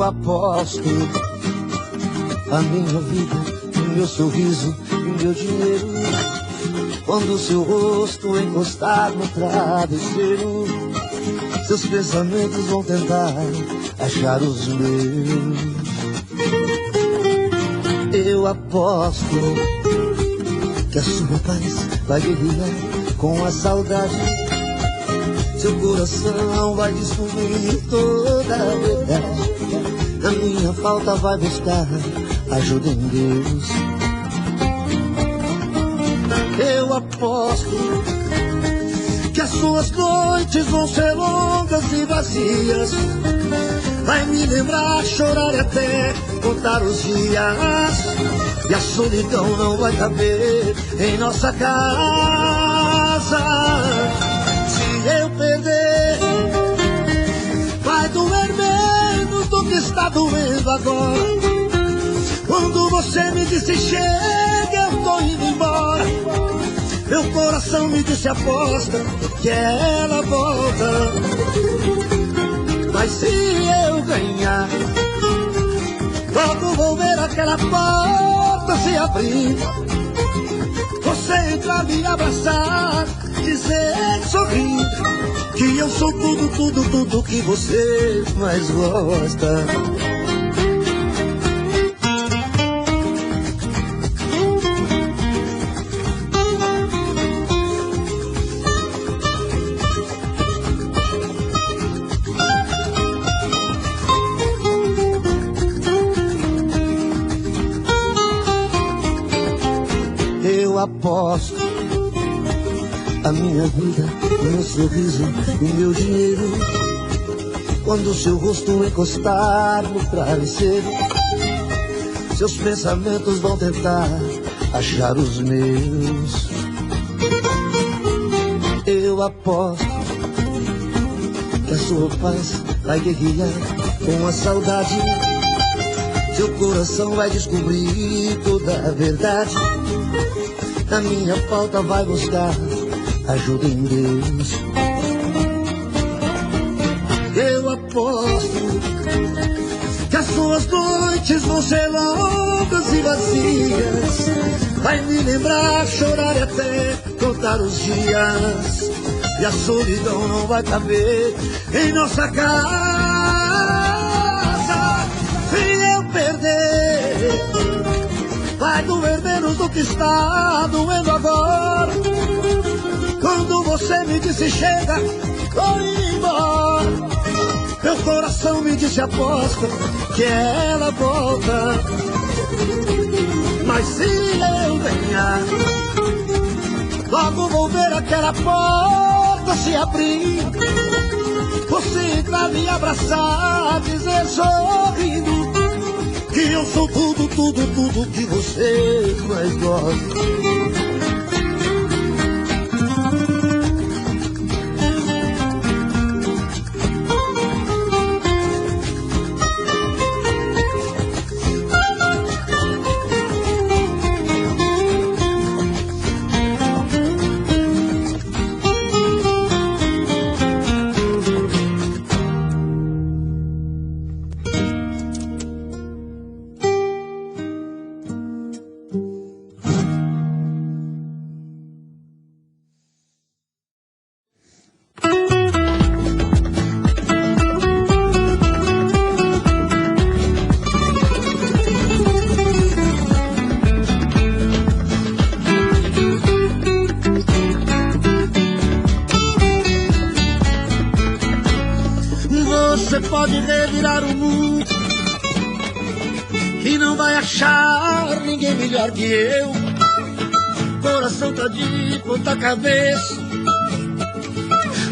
Eu aposto a minha vida, o meu sorriso e meu dinheiro quando seu rosto encostar no travesseiro. Seus pensamentos vão tentar achar os meus. Eu aposto que a sua paz vai guerrear com a saudade. Seu coração vai descobrir toda a verdade. A minha falta vai buscar ajuda em Deus. Eu aposto que as suas noites vão ser longas e vazias. Vai me lembrar, chorar e até contar os dias. E a solidão não vai caber em nossa casa. Se eu perder, vai doer menos do que está doendo agora. Quando você me disse chega, eu tô indo embora. Meu coração me disse aposta que ela volta. Mas se eu ganhar, logo vou ver aquela porta se abrir. Você entrar, me abraçar, dizer sorrindo que eu sou tudo, tudo, tudo que você mais gosta. Eu aposto a minha vida, o meu sorriso e o meu dinheiro quando seu rosto encostar no travesseiro. Seus pensamentos vão tentar achar os meus. Eu aposto que a sua paz vai guerrear com a saudade. Seu coração vai descobrir toda a verdade. A minha falta vai buscar ajuda em Deus. Eu aposto que as suas noites vão ser longas e vazias. Vai me lembrar, chorar e até contar os dias. E a solidão não vai caber em nossa casa. Se eu perder, vai doer menos do que está doendo agora. Quando você me disse chega, tô indo embora. Meu coração me disse aposta que ela volta. Mas se eu ganhar, logo vou ver aquela porta se abrir. Você entrar, me abraçar, dizer sorrindo que eu sou tudo, tudo, tudo que você mais gosta. Você pode revirar o mundo e não vai achar ninguém melhor que eu. Coração tá de ponta cabeça,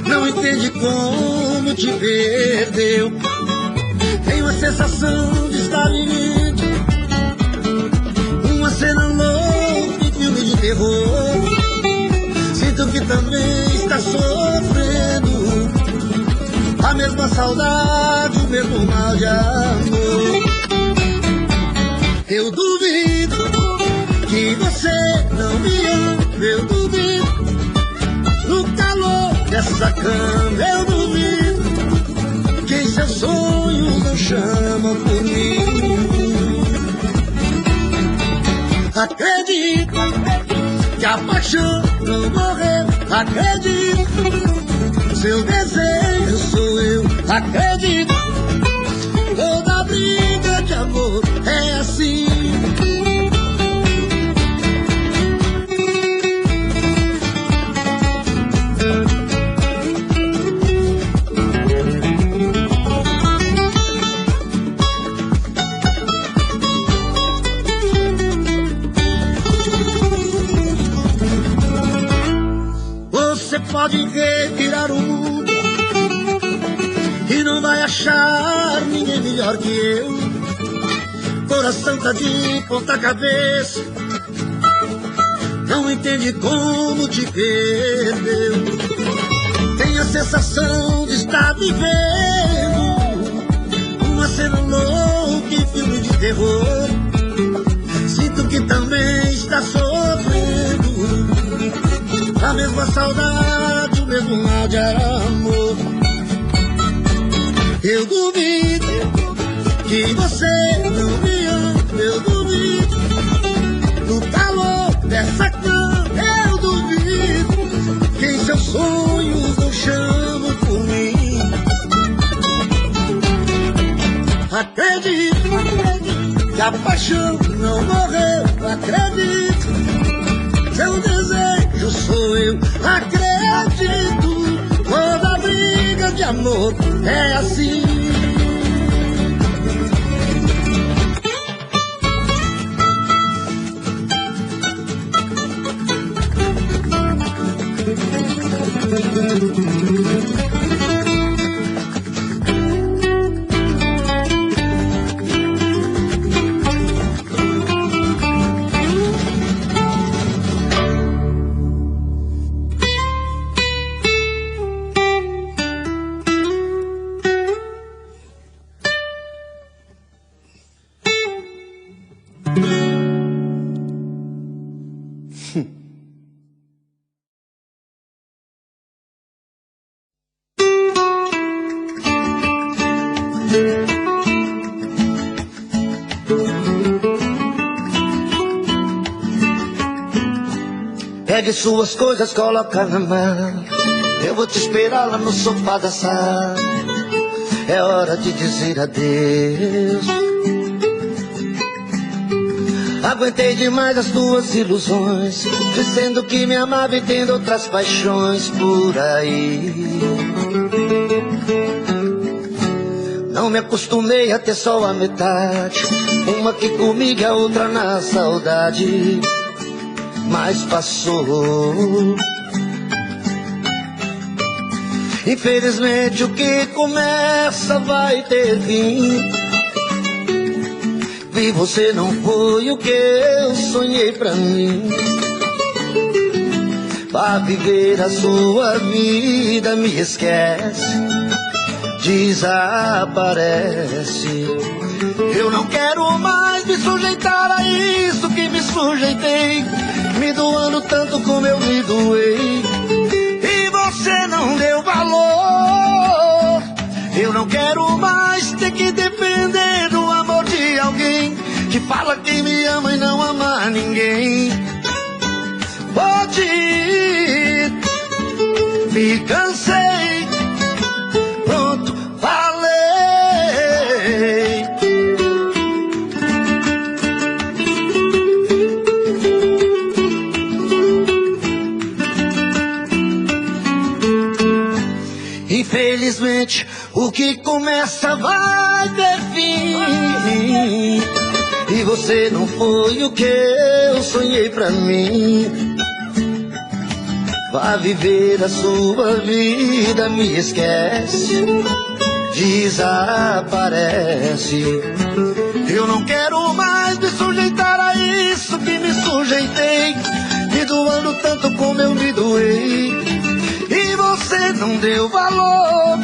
não entende como te perdeu. Tenho a sensação de estar vivendo uma cena louca em filme de terror. Sinto que também está sofrendo a mesma saudade, o mesmo mal de amor. Eu duvido que você não me ama, eu duvido. No calor dessa cama, eu duvido que em seus sonhos chamam por mim. Acredito que a paixão não morreu. Acredito, seu desejo sou eu. Acredito, toda briga de amor é assim. Você pode revirar o mundo e não vai achar ninguém melhor que eu. Coração tá de ponta cabeça, não entende como te perdeu. Tem a sensação de estar vivendo uma cena louca em filme de terror. Sinto que também está sofrendo a mesma saudade, o mesmo mal de amor. Eu duvido que você não me ama. Eu duvido do calor dessa cama. Eu duvido que em seus sonhos não chamam por mim. Acredito que a paixão não morreu. Acredito, seu desejo sou eu. Acredito, toda briga de amor é assim. Pegue suas coisas, coloca na mão. Eu vou te esperar lá no sofá da sala. É hora de dizer adeus. Aguentei demais as tuas ilusões, dizendo que me amava e tendo outras paixões por aí. Não me acostumei a ter só a metade, uma aqui comigo e a outra na saudade. Mas passou. Infelizmente o que começa vai ter fim. E você não foi o que eu sonhei pra mim. Pra viver a sua vida me esquece, desaparece. Eu não quero mais me sujeitar a isso que me sujeitei, me doando tanto como eu me doei. E você não deu valor. Eu não quero mais ter que depender do amor de alguém que fala que me ama e não ama ninguém. Pode ir, me cansei, pronto, falei. Infelizmente, o que começa vai ter fim. E você não foi o que eu sonhei pra mim. Vá viver a sua vida, me esquece, desaparece. Eu não quero mais me sujeitar a isso que me sujeitei, me doando tanto como eu me doei. E você não deu valor.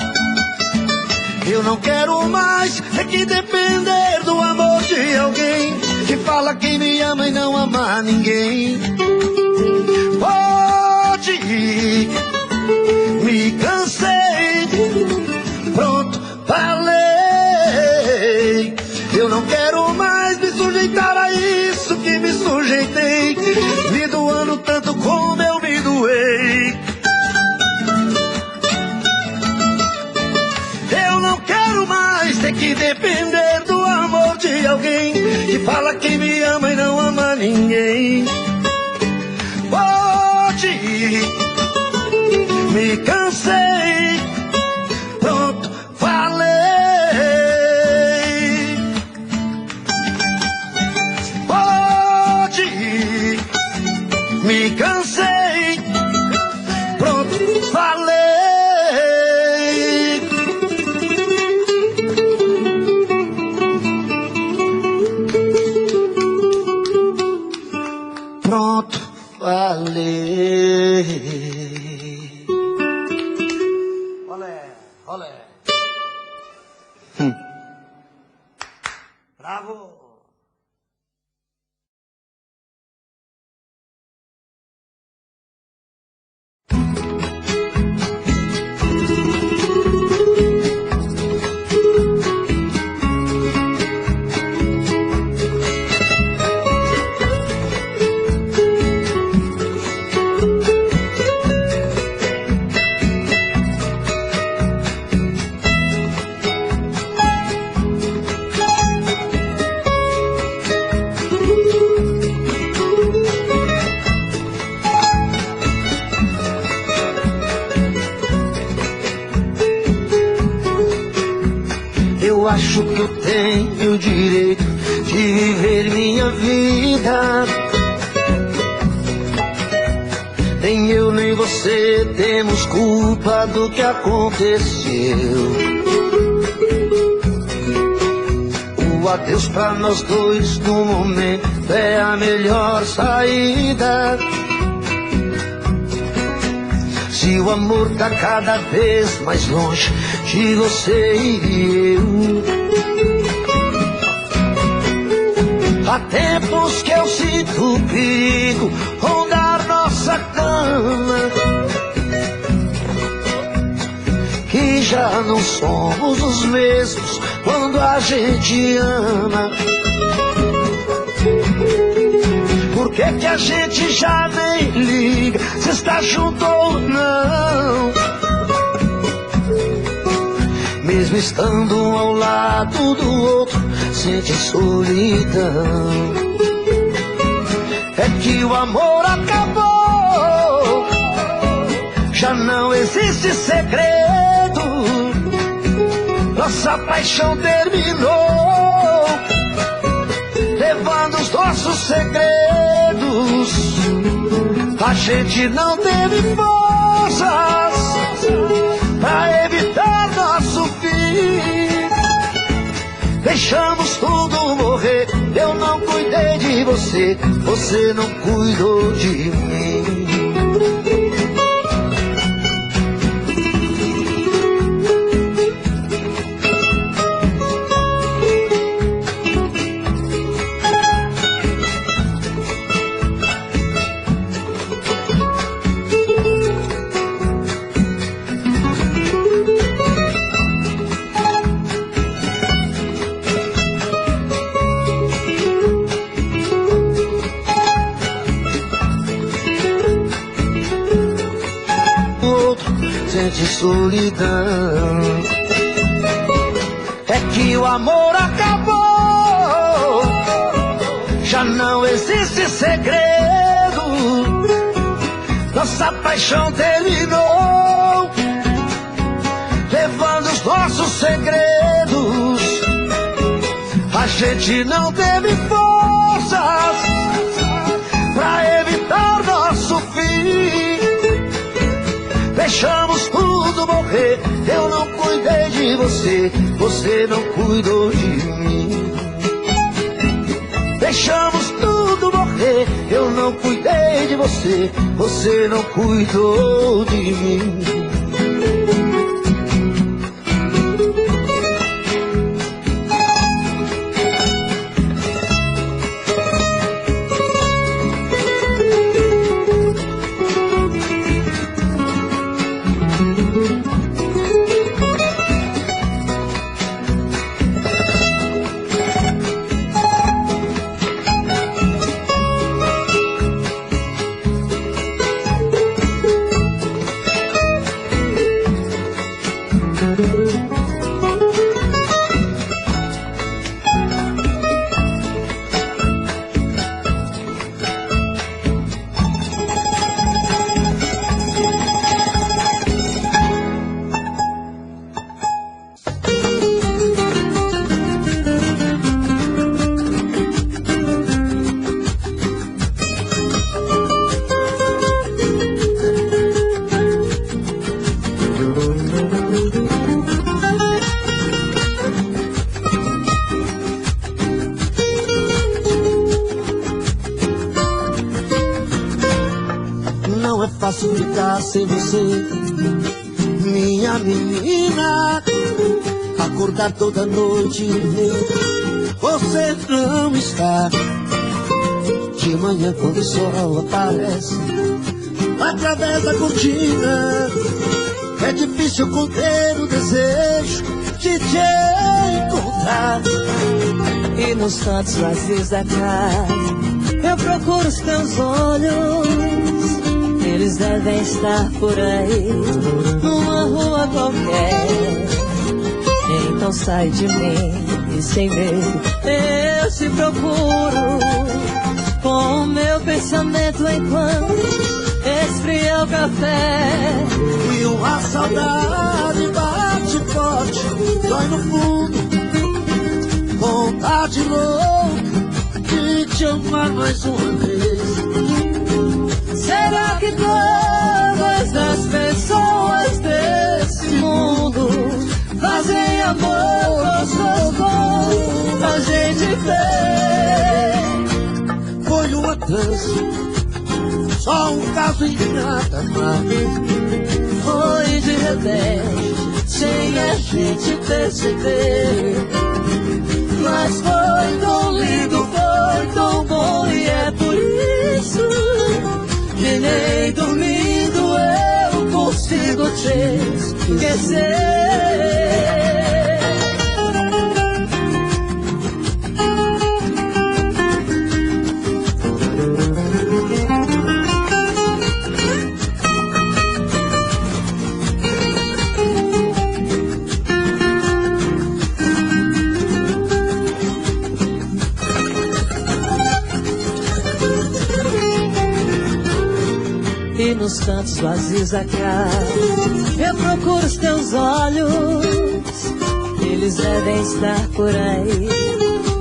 Eu não quero mais é que depender do amor de alguém que fala que me ama e não ama ninguém. Pode ir, me cansei, pronto, falei. ter que depender do amor de alguém que fala que me ama e não ama ninguém. Pode ir, me cansei, pronto, falei. Pode ir, me cansei, pronto, falei. Pronto, falei. Olé, olé. Bravo. Eu acho que eu tenho o direito de viver minha vida. Nem eu nem você temos culpa do que aconteceu. O adeus pra nós dois no momento é a melhor saída. Se o amor tá cada vez mais longe de você e eu, há tempos que eu sinto perigo rondar nossa cama, que já não somos os mesmos quando a gente ama. Por que que a gente já nem liga se está junto ou não? Mesmo estando um ao lado do outro, sente solidão. É que o amor acabou, já não existe segredo. Nossa paixão terminou, levando os nossos segredos. A gente não teve forças pra evitar nosso fim. Deixamos tudo morrer. Eu não cuidei de você, você não cuidou de mim. Sente solidão. É que o amor acabou, já não existe segredo. Nossa paixão terminou, levando os nossos segredos. A gente não teve forças pra evitar nosso fim. Deixamos tudo morrer. Eu não cuidei de você, você não cuidou de mim. Deixamos tudo morrer. Eu não cuidei de você, você não cuidou de mim. sem você, minha menina. Acordar toda noite e ver você não está. De manhã quando o sol aparece através da cortina, é difícil conter o desejo de te encontrar. E nos cantos vazios da casa eu procuro os teus olhos. Eles devem estar por aí, numa rua qualquer. Então sai de mim e sem medo eu te procuro, com o meu pensamento enquanto esfria o café. E uma saudade bate forte, dói no fundo, vontade louca de te amar mais uma vez. Será que todas as pessoas desse mundo fazem amor gostoso como a gente fez? Foi uma dança, só um caso e nada mais. Foi de repente, sem a gente perceber. Mas foi tão lindo, foi tão bom, e é por isso que nem dormindo eu consigo te esquecer. E nos cantos vazios da casa eu procuro os teus olhos. Eles devem estar por aí,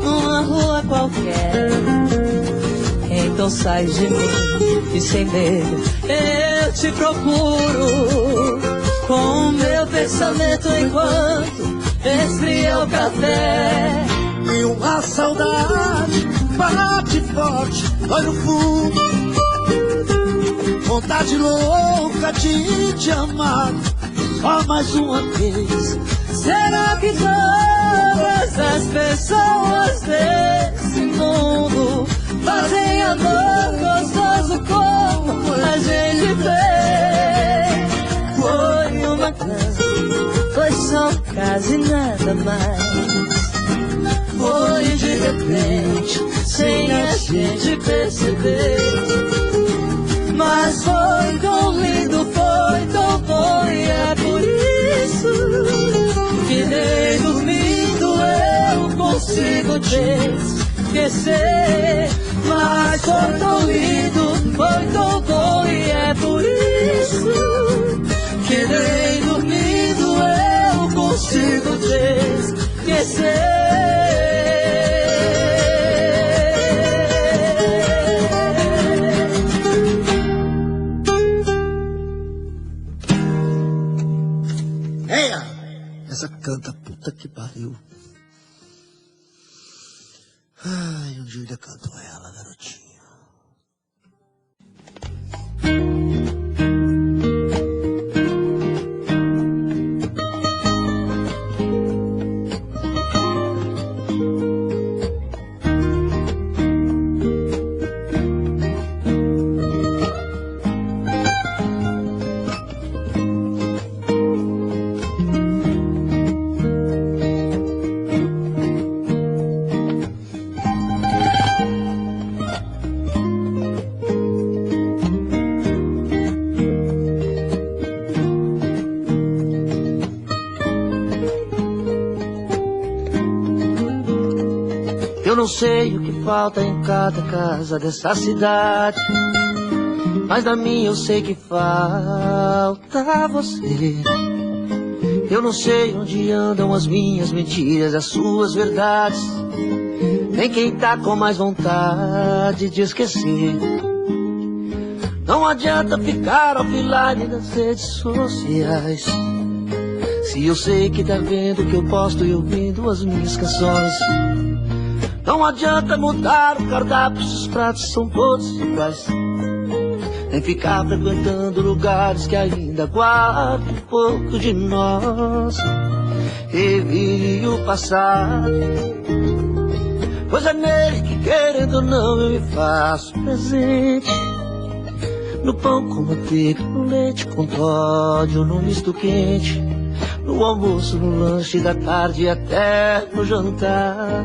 numa rua qualquer. Então sai de mim e sem medo eu te procuro, com o meu pensamento enquanto esfria o café. E uma saudade bate forte, dói no fundo, vontade louca de te amar só mais uma vez. Será que todas as pessoas desse mundo fazem amor gostoso como a gente fez? Foi uma casa, foi só um caso e nada mais. Foi de repente, sem a gente perceber. Mas foi tão lindo, foi tão bom, e é por isso que nem dormindo eu consigo te esquecer. Mas foi tão lindo, foi tão bom, e é por isso que nem dormindo eu consigo te esquecer. Essa canta, puta que pariu. Ai, um dia eu ainda canto ela, garotinho. Eu não sei o que falta em cada casa dessa cidade, mas na minha eu sei que falta você. Eu não sei onde andam as minhas mentiras, as suas verdades, nem quem tá com mais vontade de esquecer. Não adianta ficar offline nas redes sociais, se eu sei que tá vendo que eu posto e ouvindo as minhas canções. Não adianta mudar o cardápio se os pratos são todos iguais, nem ficar frequentando lugares que ainda guardam um pouco de nós. Revire o passado, pois é nele que, querendo ou não, eu me faço presente. No pão com manteiga, no leite com Toddy ou no misto quente, no almoço, no lanche da tarde e até no jantar.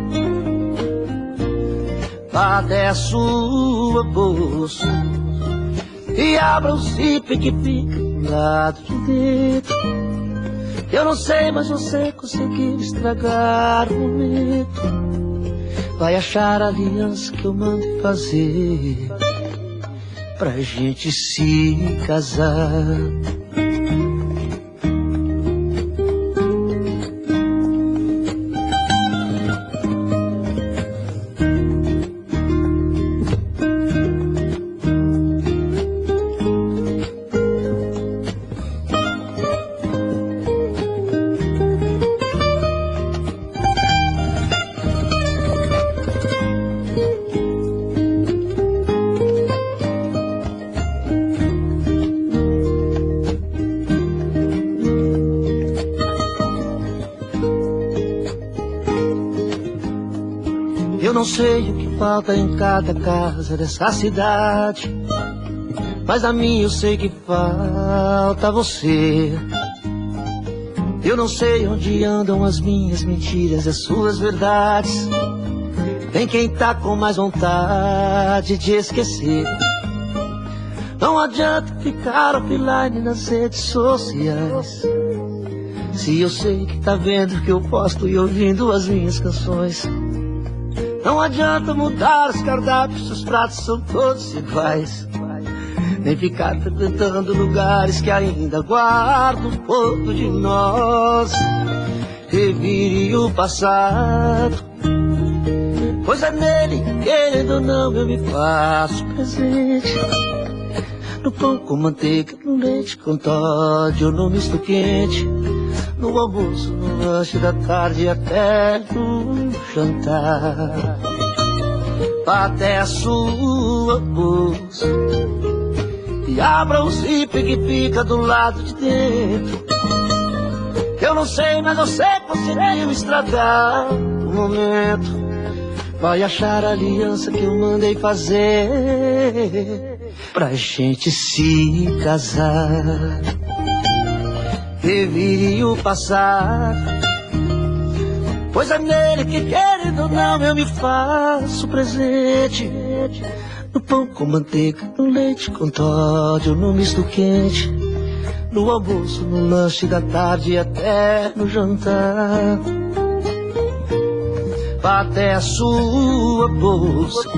Vá até a sua bolsa e abra o zíper que fica do lado de dentro. Eu não sei, mas você conseguiu estragar o momento. Vai achar a aliança que eu mandei fazer pra gente se casar. Eu não sei o que falta em cada casa dessa cidade, mas na minha eu sei que falta você. Eu não sei onde andam as minhas mentiras e as suas verdades. Tem quem tá com mais vontade de esquecer. Não adianta ficar offline nas redes sociais, se eu sei que tá vendo que eu posto e ouvindo as minhas canções. Não adianta mudar os cardápios, os pratos são todos iguais. Nem ficar frequentando lugares que ainda guardam um pouco de nós. Revire o passado, pois é nele, querendo ou não, eu me faço presente. No pão com manteiga, no leite com Toddy ou no misto quente, no almoço, no lanche da tarde e até no jantar. Vá até a sua bolsa e abra o zíper que fica do lado de dentro. Eu não sei, mas você conseguiu estragar o momento. Vai achar a aliança que eu mandei fazer pra gente se casar. Revire o passado, pois é nele que, querendo ou não, eu me faço presente. No pão com manteiga, no leite com Toddy ou no misto quente, no almoço, no lanche da tarde e até no jantar. Vá até a sua bolsa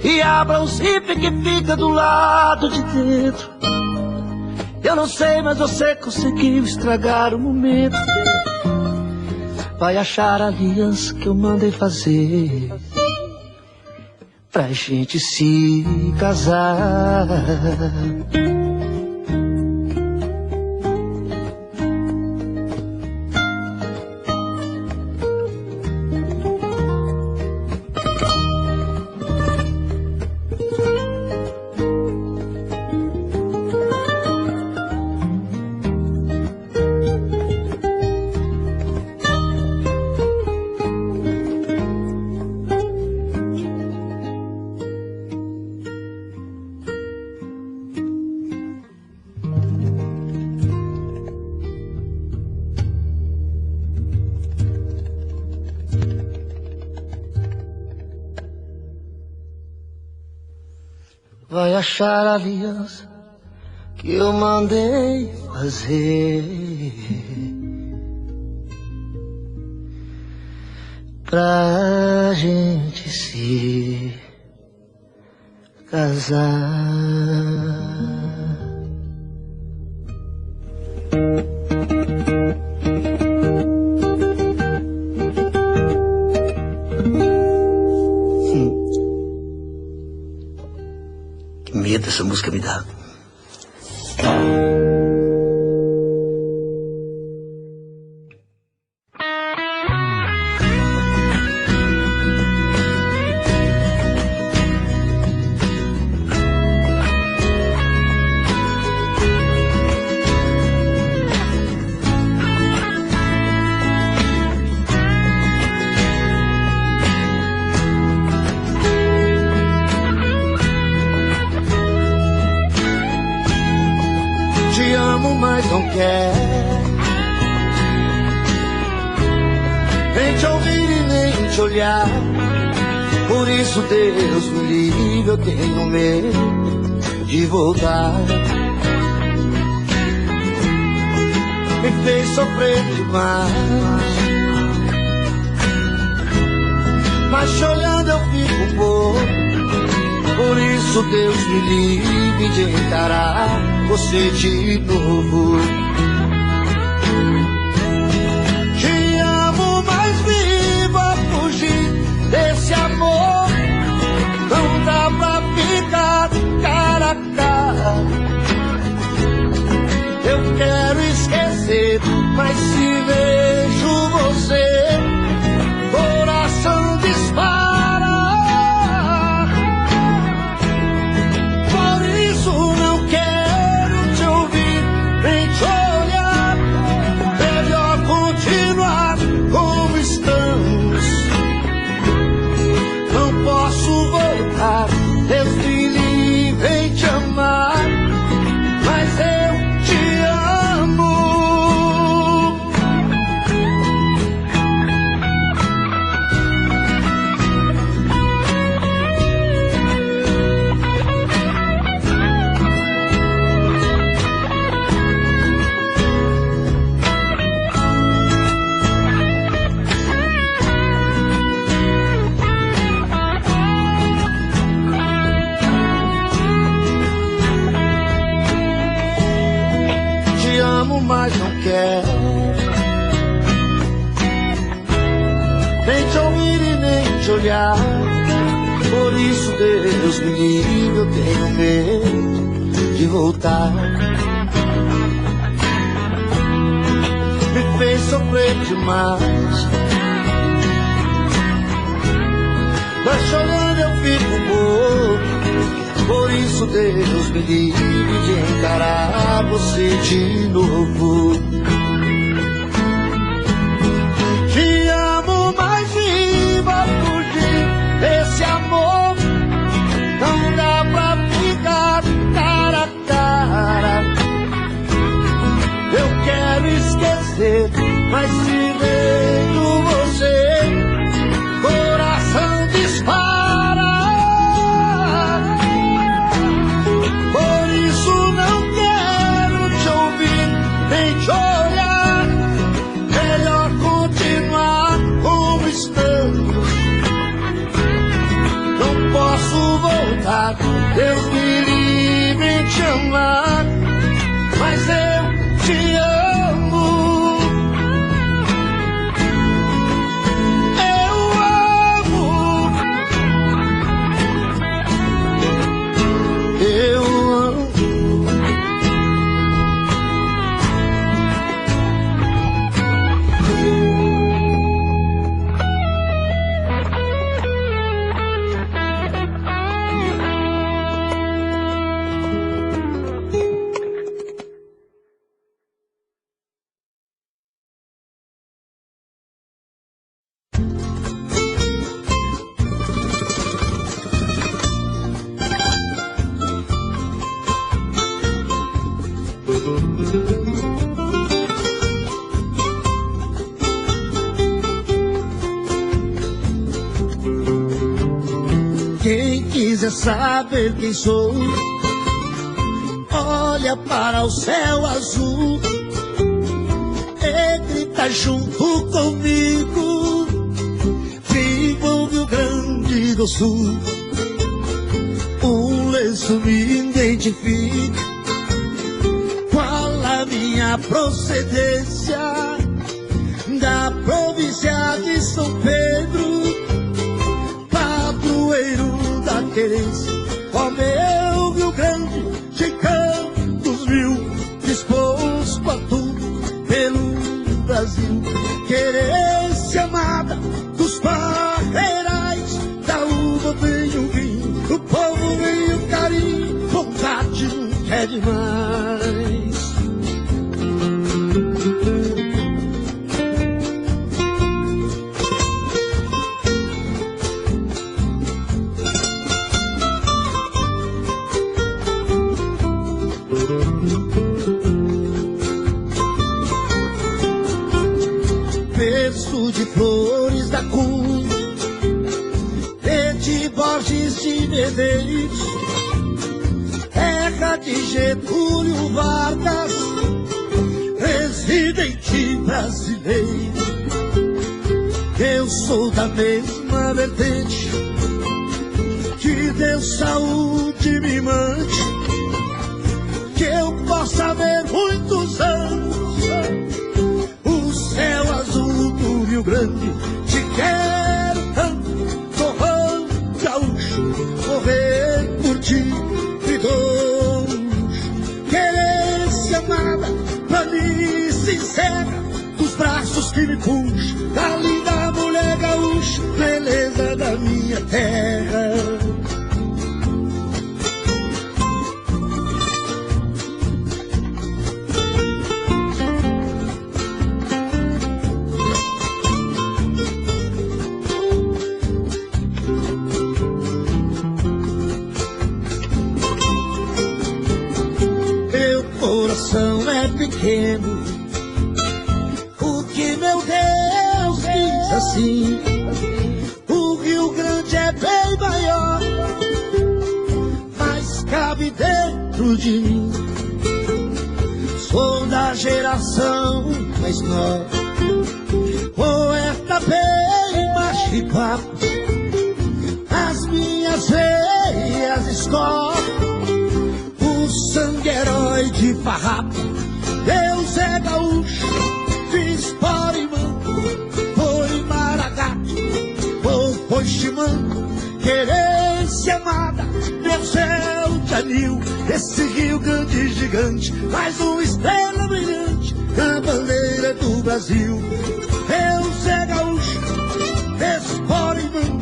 e abra o zíper que fica do lado de dentro. Eu não sei, mas você conseguiu estragar o momento. Vai achar a aliança que eu mandei fazer pra gente se casar. Vai achar a aliança que eu mandei fazer pra gente se casar. Que medo essa música me dá. nem te ouvir e nem te olhar. Por isso, Deus me livre, eu tenho medo de voltar. Me fez sofrer demais, mas te olhando eu fico morto. Por isso, Deus me livre de encarar você de novo. Te amo, mas vivo a fugir desse amor. Não dá pra ficar cara a cara. Eu quero esquecer, mas se vejo você, coração dispara. Por isso não quero te ouvir, nem te olhar. Melhor continuar como estamos. Não posso voltar, Deus me livre em te amar, mas eu te amo. Te amo, mas não quero nem te ouvir e nem te olhar. Por isso, Deus me livre, eu tenho medo de voltar. Me fez sofrer demais, mas chorando eu fico morto. Por isso, Deus me livre de encarar você de novo. Te amo, mas vivo a fugir desse amor. Não dá pra ficar cara a cara. Eu quero esquecer, mas se vejo você, coração dispara. Por isso não quero te ouvir, nem te olhar. Melhor continuar como estamos. Não posso voltar, Deus me livre em te amar, mas eu te amo. Eu amo. Eu amo. Quem quiser saber quem sou, olha para o céu azul e grita junto comigo. Vivo no Rio Grande do Sul, um lenço me identifica. Qual a minha procedência? Da província de São Pedro, padroeiro da querência. Ó meu Rio Grande de Campos Mil, disposto a tudo pelo Brasil. Querência amada dos parreirais, da uva vem o vinho, do povo vem o carinho, vontade nunca é demais. berço de Flores da Cunha e de Borges de Medeiros, terra de Getúlio Vargas, presidente brasileiro. Eu sou da mesma vertente, que Deus saúde me mande, que eu possa ver muitos anos o céu azul do Rio Grande. Te quero tanto, torrão gaúcho, morrer por ti e dou querência amada, planície sincera, dos braços que me puxam, da linda mulher gaúcha, beleza da minha terra. Meu coração é pequeno, porque meu Deus diz assim: o Rio Grande é bem maior, mas cabe dentro de mim. Sou da geração mais nova, poeta bem machipapo, as minhas veias escorrem o sangue herói de farrapo. Deus é gaúcho, fiz Porimã, foi Maragato, foi Chimango, querência amada, meu céu de anil, esse Rio Grande gigante, mais uma estrela brilhante na bandeira do Brasil. Deus é gaúcho, fiz Porimã,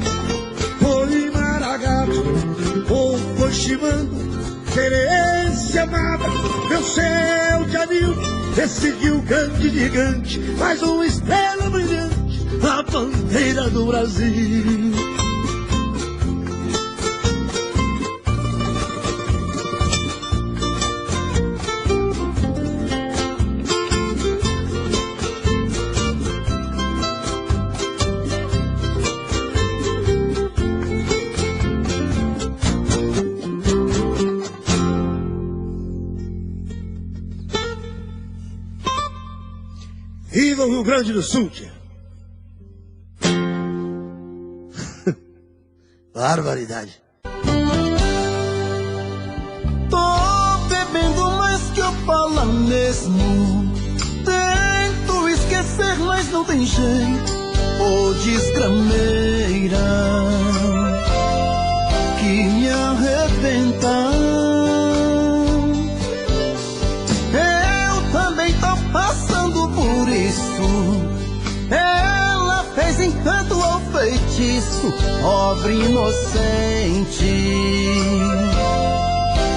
foi Maragato, foi Chimango, querência amada, meu céu de anil, esse Rio Grande gigante, mais uma estrela brilhante na bandeira do Brasil. Viva o Rio Grande do Sul, tia. Barbaridade. Tô bebendo mais que eu falo mesmo. Tento esquecer, mas não tem jeito. Ô desgrameira que me arrebenta. Eu também tô passando por isso. Ela fez encanto ao feitiço, pobre inocente,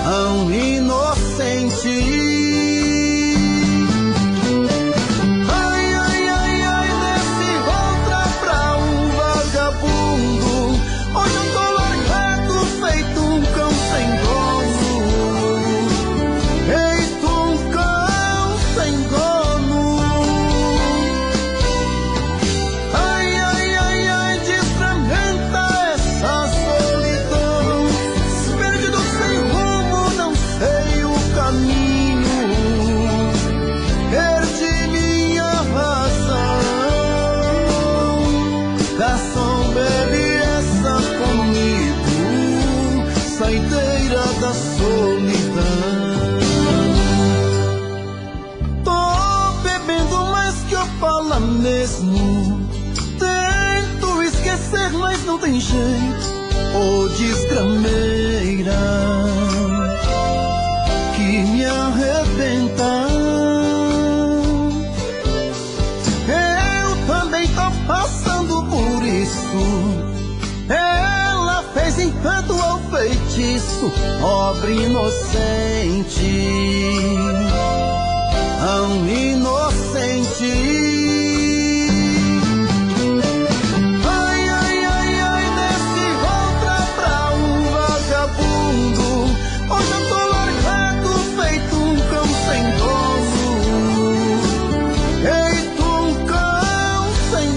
tão inocente. Ai, ai, ai, ai, nesse outra pra um vagabundo. Hoje eu tô largado, feito um cão sem dono. Feito um cão sem dono. Ai, ai, ai, ai, desfragmenta essa solidão. Perdido sem rumo, não sei o caminho. Perdi minha razão. Garçom, bebe essa comigo, saideira da solidão. Tô bebendo mais que eu falo mesmo. Tento esquecer, mas não tem jeito. Ô desgrameira que me arrebenta. Eu também tô passando por isso. Ela fez encanto ao feitiço, pobre inocente, tão inocente. Ai, ai, ai, ai, nesse outra pra um vagabundo. Hoje eu tô largado, feito um cão sem dono. Feito um cão sem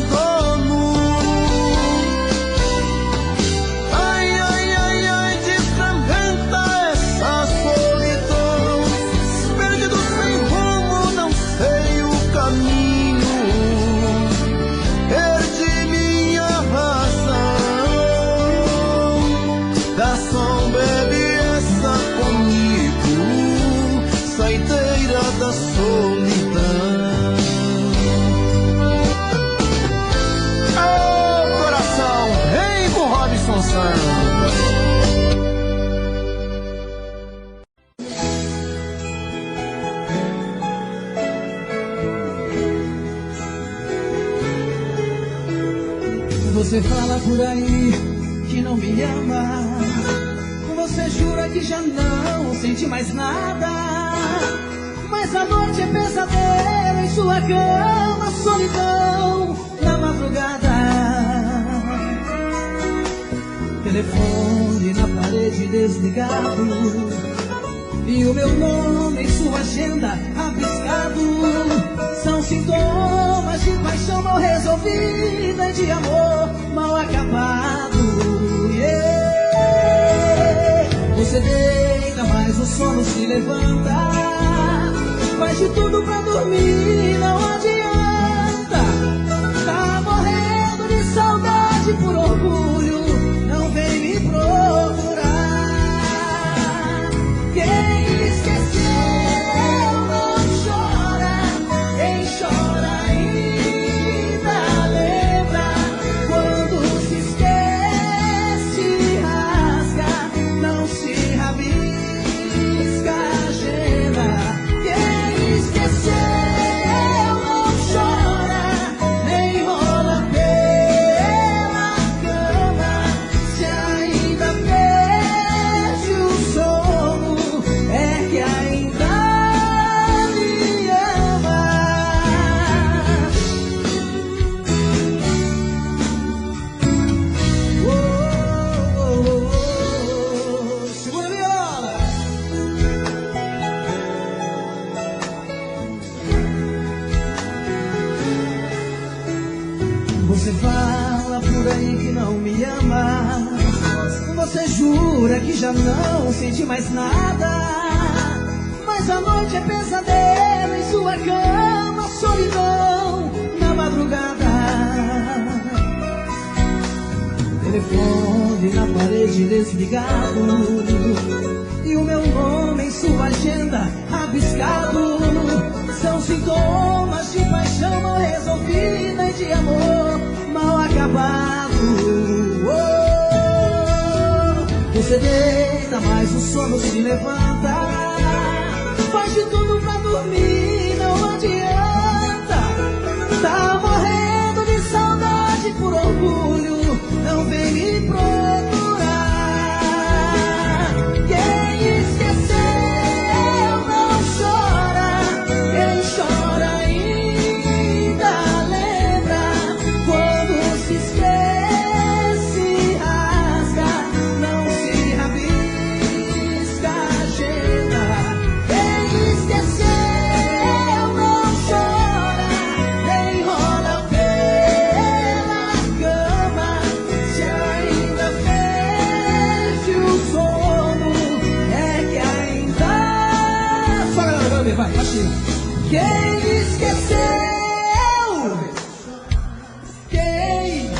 Você fala por aí que não me ama, você jura que já não sente mais nada, mas a noite é pesadelo em sua cama, solidão na madrugada. Telefone na parede desligado, e o meu nome em sua agenda rabiscado. São sintomas de paixão mal resolvida e de amor mal acabado. Você deita, mas o sono se levanta, faz de tudo pra dormir, não adianta. Tá morrendo de saudade por orgulho, não vem me procurar. Quem esqueceu não chora, quem chora ainda lembra. Quando se esquece, rasga, não se rabisca a agenda. Quem esqueceu não chora, nem rola pela cama. Se ainda perde o sono, é que ainda me ama. Oh, oh, oh, oh. Segura a viola. Você fala por aí que não me ama, você jura que já não sente mais nada, mas a noite é pesadelo em sua cama, solidão na madrugada. Telefone na parede desligado, e o meu nome em sua agenda rabiscado. São sintomas de paixão mal resolvida e de amor mal acabado. Você deita, mas o sono se levanta, faz de tudo pra dormir, não adianta. Tá morrendo de saudade por orgulho, não vem me procurar. Quem esqueceu não chora, quem chora ainda lembra. Quando se esquece, rasga, não se rabisca a agenda. Quem esqueceu não chora, nem rola pela cama. Se ainda perde o sono, é que ainda... Só galera, vai, baixinho. Quem esqueceu? Quem?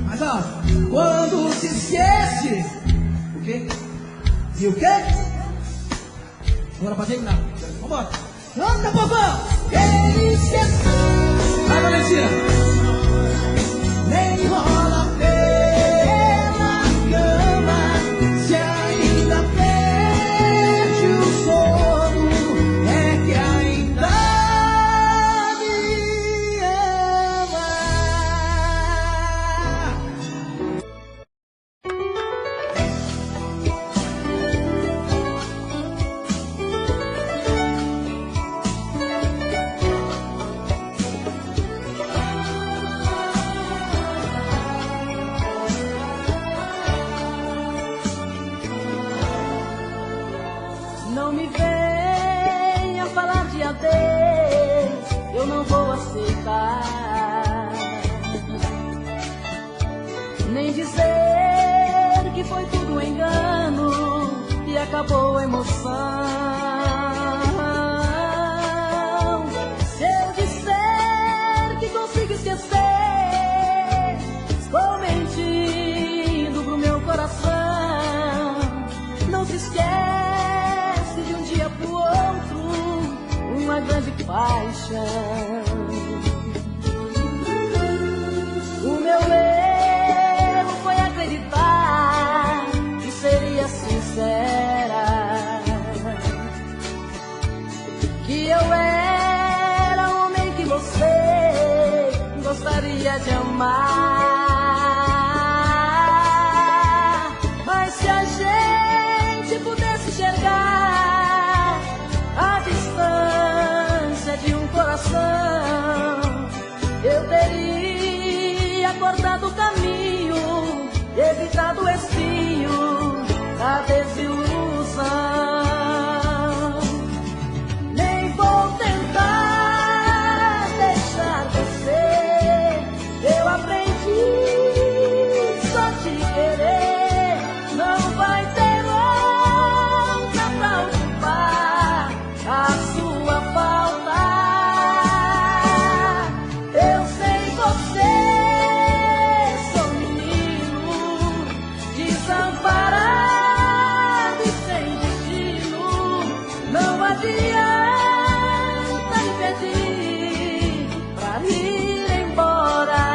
Mas ó, quando se esquece, o quê? E o quê? Bora pra terminar. Vambora. Anda, povão! Quem esqueceu? Vai, Valentina! Nem rola pela cama, se ainda perde o sono, é que ainda me ama. Não me venha falar de adeus, eu não vou aceitar. Nem dizer que foi tudo um engano e acabou a emoção. Se eu disser que consigo esquecer, estou mentindo pro meu coração. Não se esquece de um dia pro outro uma grande paixão. O meu erro foi acreditar que seria sincera, que eu era o homem que você gostaria acordado o caminho, evitado o espinho da desilusão. Nem vou tentar deixar você, eu aprendi só te querer. Não vai ter outra pra ocupar a sua falta. Eu sei você, sou menino desamparado e sem destino. Não adianta me pedir pra ir embora.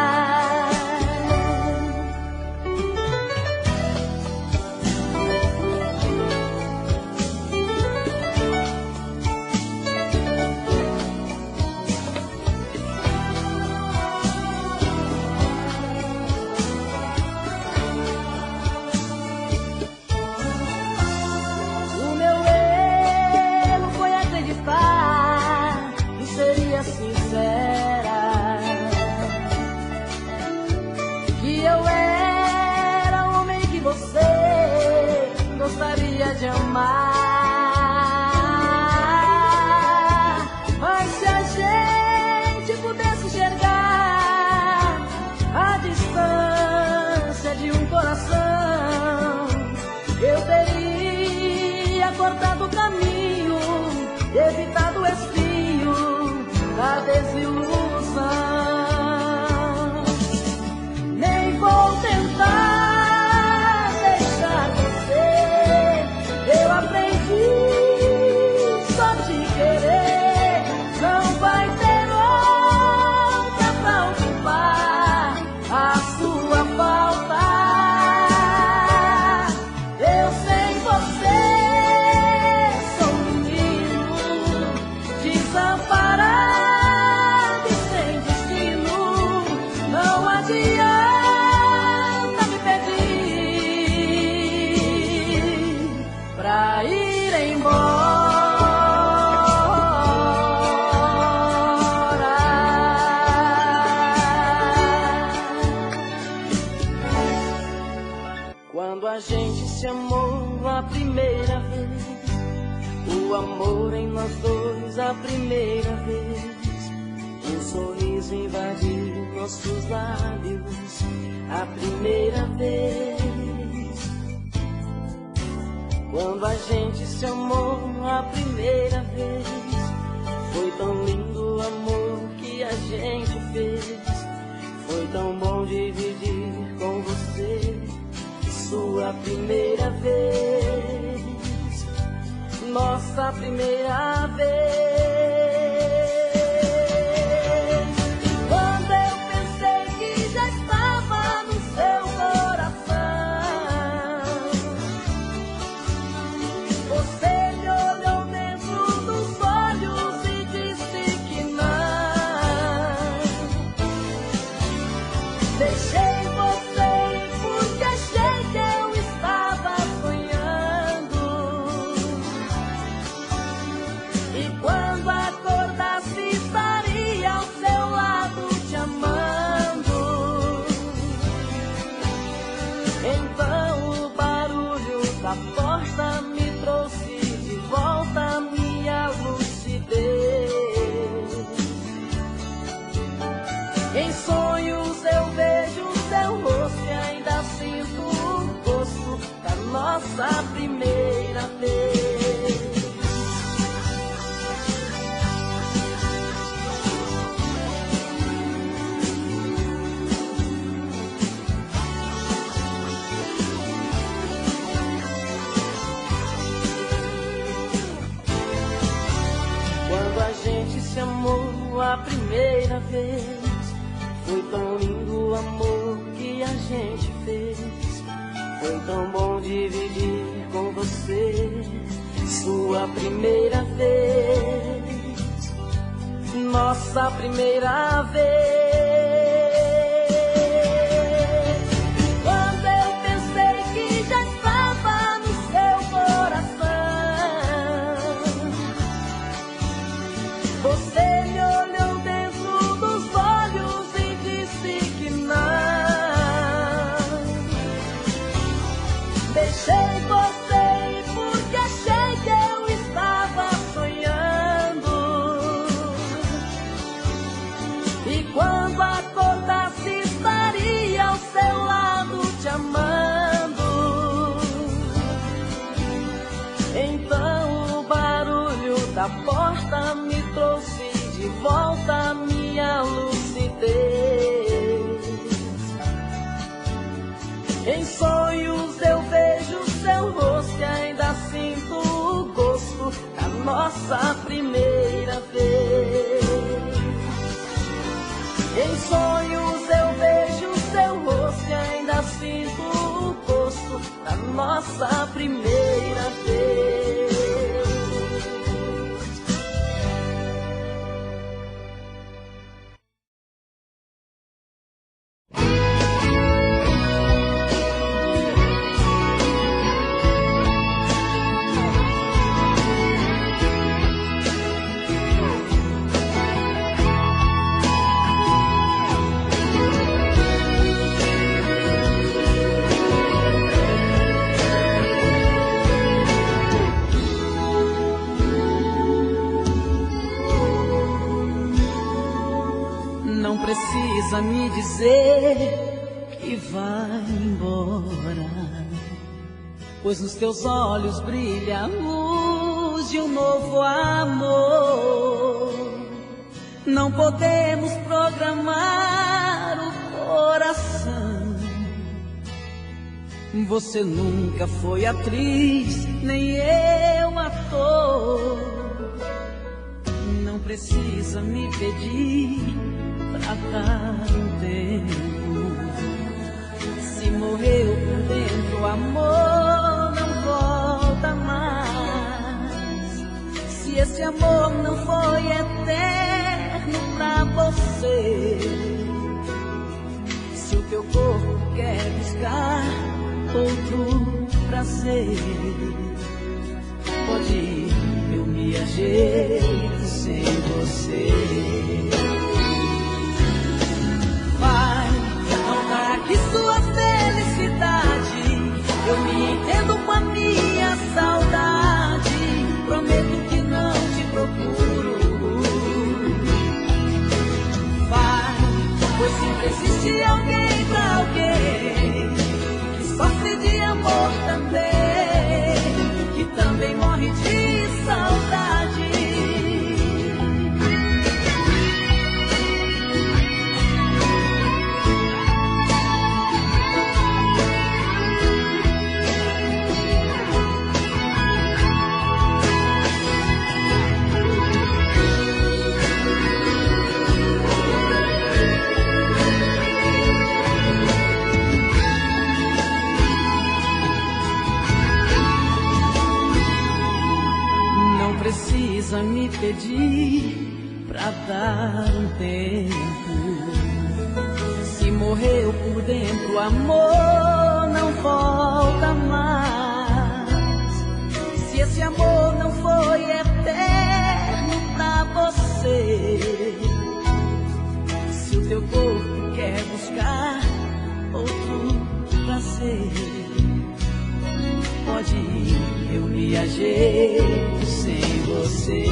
O meu erro foi acreditar que seria sincera, que eu era o homem que você gostaria de amar. Mas se a gente pudesse enxergar a distância de um coração, eu teria cortado o caminho, evitado o espinho da desilusão. Nem vou tentar deixar você, eu aprendi só te querer. Não vai ter outra pra ocupar a sua falta. Eu sei você, sou menino desamparado e sem destino. Não adianta me pedir pra ir embora. Quando a gente se amou a primeira vez, o amor em nós dois a primeira vez, um sorriso invadiu nossos lábios a primeira vez. Quando a gente se amou a primeira vez, foi tão lindo o amor que a gente fez. Foi tão bom dividir com você sua primeira vez, nossa primeira vez. Quando eu pensei que já estava no seu coração, você me olhou dentro dos olhos e disse que não. Deixei você ir porque achei que eu estava sonhando. E quando acordasse estaria ao seu lado te amando. Então o barulho da porta me trouxe de volta a minha lucidez. Em sonhos eu vejo seu rosto e ainda sinto o gosto da nossa primeira vez. Quando a gente se amou a primeira vez, foi tão lindo o amor que a gente fez. Foi tão bom dividir com você sua primeira vez, nossa primeira vez. Quando eu pensei que já estava no seu coração, você me olhou dentro dos olhos e disse que não. nossa primeira vez. Em sonhos eu vejo seu rosto e ainda sinto o gosto da nossa primeira vez. Não precisa me dizer que vai embora, pois nos teus olhos brilha a luz de um novo amor. Não podemos programar o coração. Você nunca foi atriz, nem eu ator. Não precisa me pedir pra dar um tempo. Se morreu por dentro, o amor não volta mais. Se esse amor não foi eterno pra você, se o teu corpo quer buscar outro prazer, pode ir, eu me ajeito sem você. Vai, não marque sua felicidade, eu me entendo com a minha saudade. Prometo que não te procuro. Vai, pois sempre existe alguém pra alguém que sofre de amor também, que também morre de saudade. Precisa me pedir pra dar um tempo. Se morreu por dentro, o amor não volta mais. Se esse amor não foi eterno pra você, se o teu corpo quer buscar outro prazer, pode ir, eu me ajeito sem você.